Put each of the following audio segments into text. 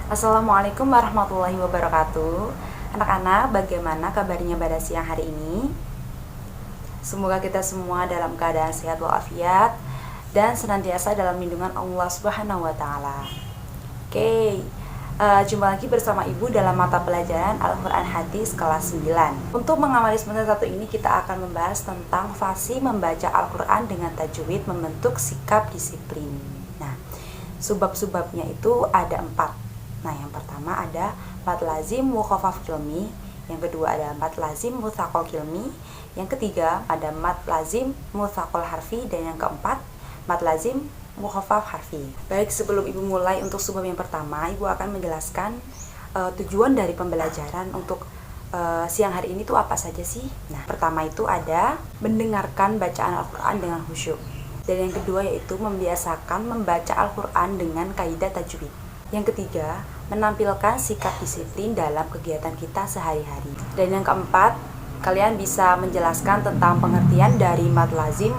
Assalamualaikum warahmatullahi wabarakatuh. Anak-anak, bagaimana kabarnya pada siang hari ini? Semoga kita semua dalam keadaan sehat walafiat dan senantiasa dalam lindungan Allah Subhanahu wa taala. Oke, jumpa lagi bersama Ibu dalam mata pelajaran Al-Qur'an Hadis kelas 9. Untuk mengawali semester 1 ini kita akan membahas tentang fasih membaca Al-Qur'an dengan tajwid membentuk sikap disiplin. Nah, subbab-subbabnya itu ada 4. Nah, yang pertama ada mad lazim mukhafaf kilmi, yang kedua ada mad lazim mutsaqal kilmi, yang ketiga ada mad lazim mutsaqal harfi, dan yang keempat mad lazim mukhafaf harfi. Baik, sebelum Ibu mulai untuk subbab yang pertama, Ibu akan menjelaskan tujuan dari pembelajaran untuk siang hari ini tuh apa saja sih? Nah, pertama itu ada mendengarkan bacaan Al-Qur'an dengan khusyuk. Dan yang kedua yaitu membiasakan membaca Al-Qur'an dengan kaidah tajwid. Yang ketiga, menampilkan sikap disiplin dalam kegiatan kita sehari-hari. Dan yang keempat, kalian bisa menjelaskan tentang pengertian dari mad lazim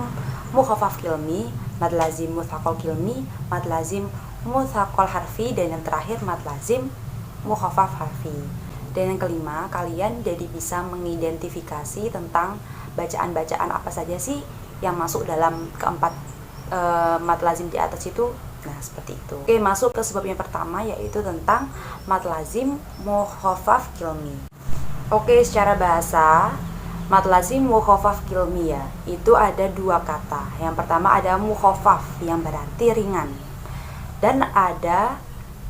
mukhafaf kilmi, mad lazim mutsaqal kilmi, mad lazim mutsaqal harfi, dan yang terakhir mad lazim mukhafaf harfi. Dan yang kelima, kalian jadi bisa mengidentifikasi tentang bacaan-bacaan apa saja sih yang masuk dalam keempat mad lazim di atas itu. Nah, seperti itu. Oke, masuk ke sebab yang pertama yaitu tentang mad lazim mukhafaf kilmi. Oke, secara bahasa mad lazim mukhafaf kilmi ya, itu ada dua kata. Yang pertama ada mukhafaf yang berarti ringan, dan ada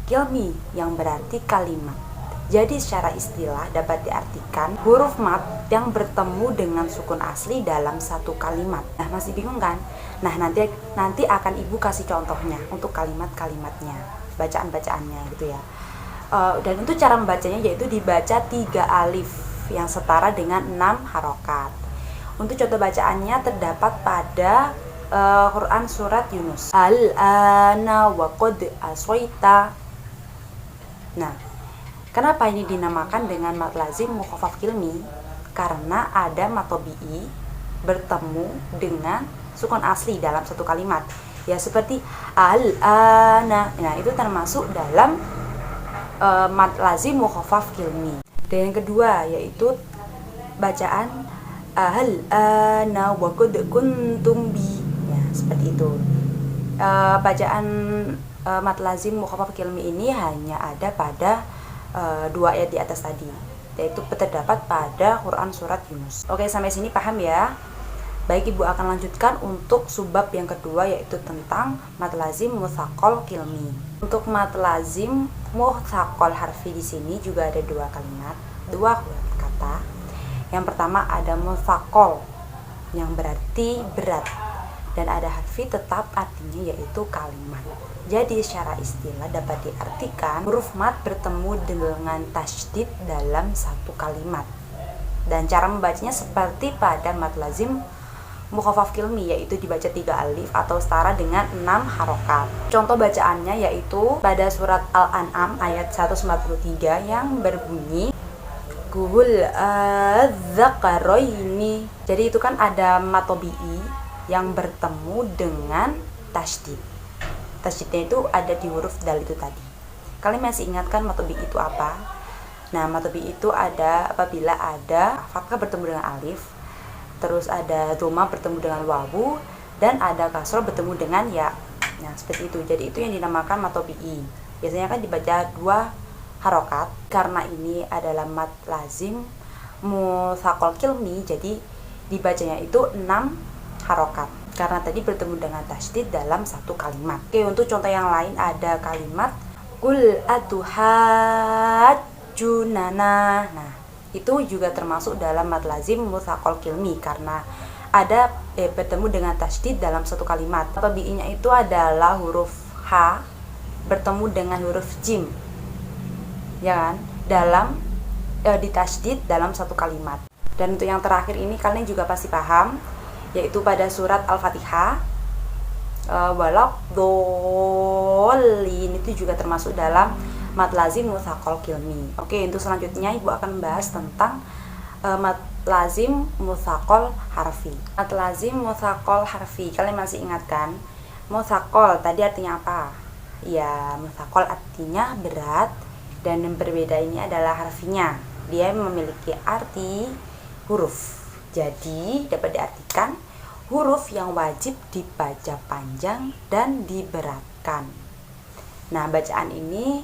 kilmi yang berarti kalimat. Jadi secara istilah dapat diartikan huruf mad yang bertemu dengan sukun asli dalam satu kalimat. Nah, masih bingung kan? Nah, nanti akan Ibu kasih contohnya untuk kalimat-kalimatnya, bacaan-bacaannya gitu ya. Dan untuk cara membacanya yaitu dibaca 3 alif yang setara dengan 6 harokat. Untuk contoh bacaannya terdapat pada Quran surat Yunus. Al-ana wa qad aswaita. Nah, kenapa ini dinamakan dengan mad lazim mukhafaf kilmi? Karena ada mad tabi'i bertemu dengan sukun asli dalam satu kalimat. Ya, seperti al-ana. Nah, itu termasuk dalam mad lazim mukhafaf kilmi. Dan yang kedua yaitu bacaan al-ana wa qad kuntum bi. Ya, seperti itu. Bacaan mad lazim mukhafaf kilmi ini hanya ada pada 2 ayat di atas tadi, yaitu terdapat pada Quran surat Yunus. Oke, sampai sini paham ya? Baik, Ibu akan lanjutkan untuk subbab yang kedua yaitu tentang mad lazim mutsaqal kilmi. Untuk mad lazim mutsaqal harfi di sini juga ada 2 kalimat, 2 kata. Yang pertama ada mutsaqal yang berarti berat, dan ada harfi tetap artinya yaitu kalimat. Jadi secara istilah dapat diartikan huruf mad bertemu dengan tasydid dalam satu kalimat. Dan cara membacanya seperti pada mad lazim mukhafaf kilmi, yaitu dibaca 3 alif atau setara dengan 6 harokat. Contoh bacaannya yaitu pada surat Al-An'am ayat 143 yang berbunyi Guhul az-zakaroini. Jadi itu kan ada mad tabi'i yang bertemu dengan tasydid. Tasydidnya itu ada di huruf dal itu tadi. Kalian masih ingatkan mad tabi'i itu apa? Nah, mad tabi'i itu ada apabila ada fathah bertemu dengan alif, terus ada dhamma bertemu dengan wawu, dan ada kasroh bertemu dengan ya. Nah, seperti itu. Jadi itu yang dinamakan mad tabi'i. Biasanya kan dibaca 2 harokat. Karena ini adalah mad lazim mutsaqal kilmi, jadi dibacanya itu 6 harokat. Karena tadi bertemu dengan tasydid dalam satu kalimat. Oke, untuk contoh yang lain ada kalimat Qul atuhajjunana. Nah, itu juga termasuk dalam mad lazim mutsaqal kilmi karena ada bertemu dengan tasydid dalam satu kalimat. Tabi'inya itu adalah huruf H bertemu dengan huruf Jim, ya kan? Dalam ditasydid dalam satu kalimat. Dan untuk yang terakhir ini kalian juga pasti paham, yaitu pada surat Al-Fatihah walad-dhalin, itu juga termasuk dalam mad lazim mutsaqal kilmi. Oke, untuk selanjutnya Ibu akan membahas tentang mad lazim mutsaqal harfi. Mad lazim mutsaqal harfi, kalian masih ingat kan? Mutsaqal tadi artinya apa? Ya, mutsaqal artinya berat, Dan yang berbeda ini adalah harfinya. Dia memiliki arti huruf. Jadi dapat diartikan huruf yang wajib dibaca panjang dan diberatkan. Nah, bacaan ini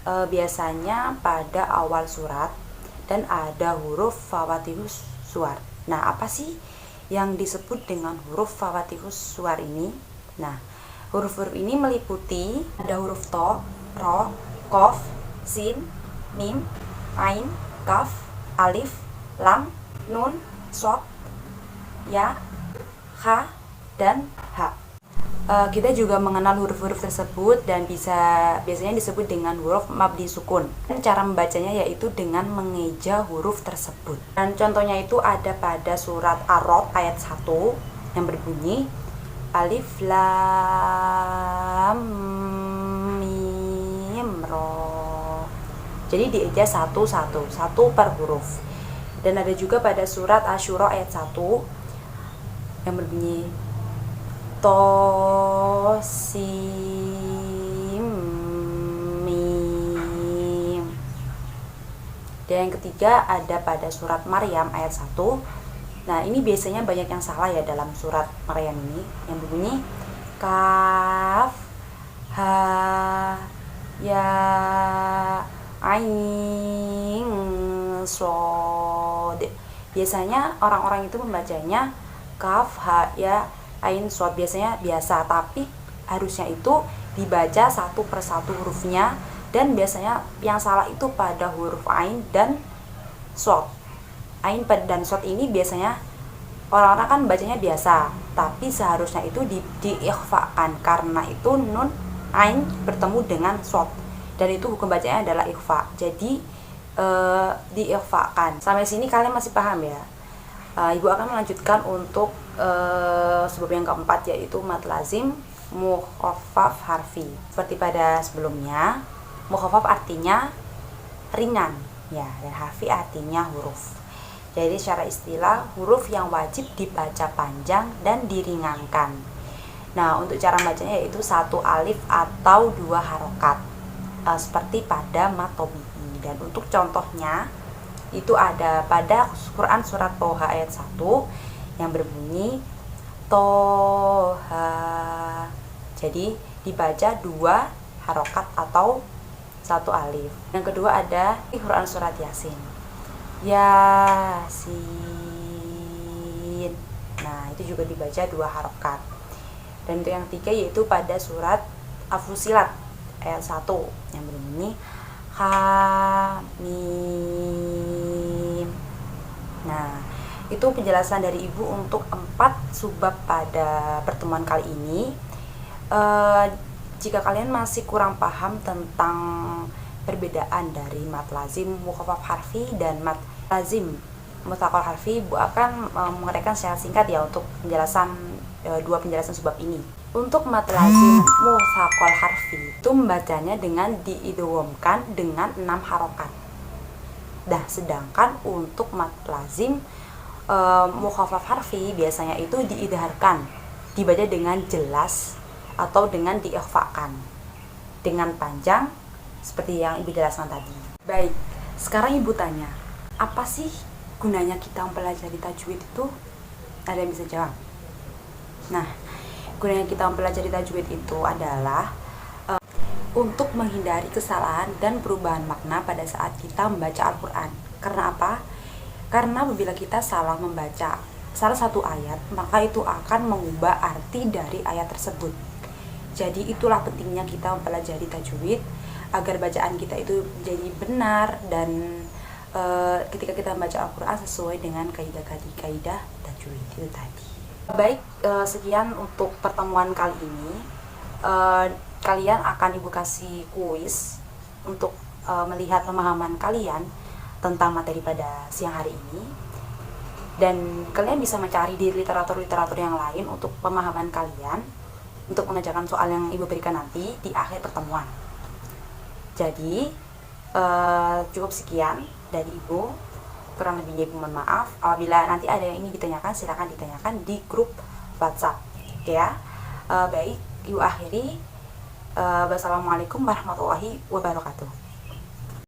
biasanya pada awal surat dan ada huruf fawatihus suar. Nah, apa sih yang disebut dengan huruf fawatihus suar ini? Nah, huruf-huruf ini meliputi ada huruf to, ro, kof, sin, mim, ain, kaf, alif, lam, nun, shad, ya, ha, dan ha. Kita juga mengenal huruf-huruf tersebut dan biasanya disebut dengan huruf mabni sukun. Dan cara membacanya yaitu dengan mengeja huruf tersebut. Dan contohnya itu ada pada surat Ar-Ra'd ayat 1 yang berbunyi alif lam mim ro. Jadi dieja satu per huruf. Dan ada juga pada surat Asy-Syura ayat 1 yang berbunyi to sim mim. Dan yang ketiga ada pada surat Maryam ayat 1. Nah, ini biasanya banyak yang salah ya dalam surat Maryam ini, yang berbunyi kaf ha ya ain shad. Biasanya orang-orang itu membacanya kaf ha ya ain shad, biasanya biasa, tapi harusnya itu dibaca satu persatu hurufnya, dan biasanya yang salah itu pada huruf ain dan shad. Ain dan shad ini biasanya orang-orang kan bacanya biasa, tapi seharusnya itu diikhfakan karena itu nun ain bertemu dengan shad, dan itu hukum bacanya adalah ikhfa. Jadi diikhfakan. Sampai sini kalian masih paham ya? Ibu akan melanjutkan untuk sebab yang keempat, yaitu mad lazim mukhaffaf harfi. Seperti pada sebelumnya, mukhaffaf artinya ringan ya, dan harfi artinya huruf. Jadi secara istilah huruf yang wajib dibaca panjang dan diringankan. Nah, untuk cara bacanya yaitu satu alif atau dua harokat, seperti pada mad tabi'i. Dan untuk contohnya itu ada pada Quran surat Toha ayat 1 yang berbunyi Toha. Jadi dibaca dua harokat atau satu alif. Yang kedua ada di Quran surat Yasin, Yasin. Nah, itu juga dibaca dua harokat. Dan untuk yang ketiga yaitu pada surat Al-Fussilat ayat 1 yang berbunyi Hamim. Nah, itu penjelasan dari Ibu untuk 4 subbab pada pertemuan kali ini. Jika kalian masih kurang paham tentang perbedaan dari mad lazim mukhaffaf harfi dan mad lazim mutsaqal harfi, Ibu akan menguraikan secara singkat ya untuk penjelasan dua penjelasan subbab ini. Untuk mad lazim mutsaqal harfi itu membacanya dengan diidghamkan dengan 6 harokat. Nah, sedangkan untuk mad lazim mukhaffaf harfi biasanya itu diidharkan, dibaca dengan jelas atau dengan diikhfakan dengan panjang seperti yang Ibu jelaskan tadi. Baik, sekarang Ibu tanya, apa sih gunanya kita mempelajari tajwid itu? Ada yang bisa jawab? Nah, gunanya kita mempelajari tajwid itu adalah untuk menghindari kesalahan dan perubahan makna pada saat kita membaca Al-Quran. Karena apa? Karena apabila kita salah membaca salah satu ayat, maka itu akan mengubah arti dari ayat tersebut. Jadi itulah pentingnya kita mempelajari tajwid, agar bacaan kita itu menjadi benar dan ketika kita membaca Al-Quran sesuai dengan kaidah-kaidah tajwid itu tadi. Baik, sekian untuk pertemuan kali ini. Kalian akan Ibu kasih kuis untuk melihat pemahaman kalian tentang materi pada siang hari ini, dan kalian bisa mencari di literatur-literatur yang lain untuk pemahaman kalian untuk mengerjakan soal yang Ibu berikan nanti di akhir pertemuan. Jadi cukup sekian dari Ibu, kurang lebihnya Ibu mohon maaf. Apabila nanti ada yang ingin ditanyakan, silakan ditanyakan di grup WhatsApp. Oke ya. Baik, Ibu akhiri. Wassalamualaikum warahmatullahi wabarakatuh.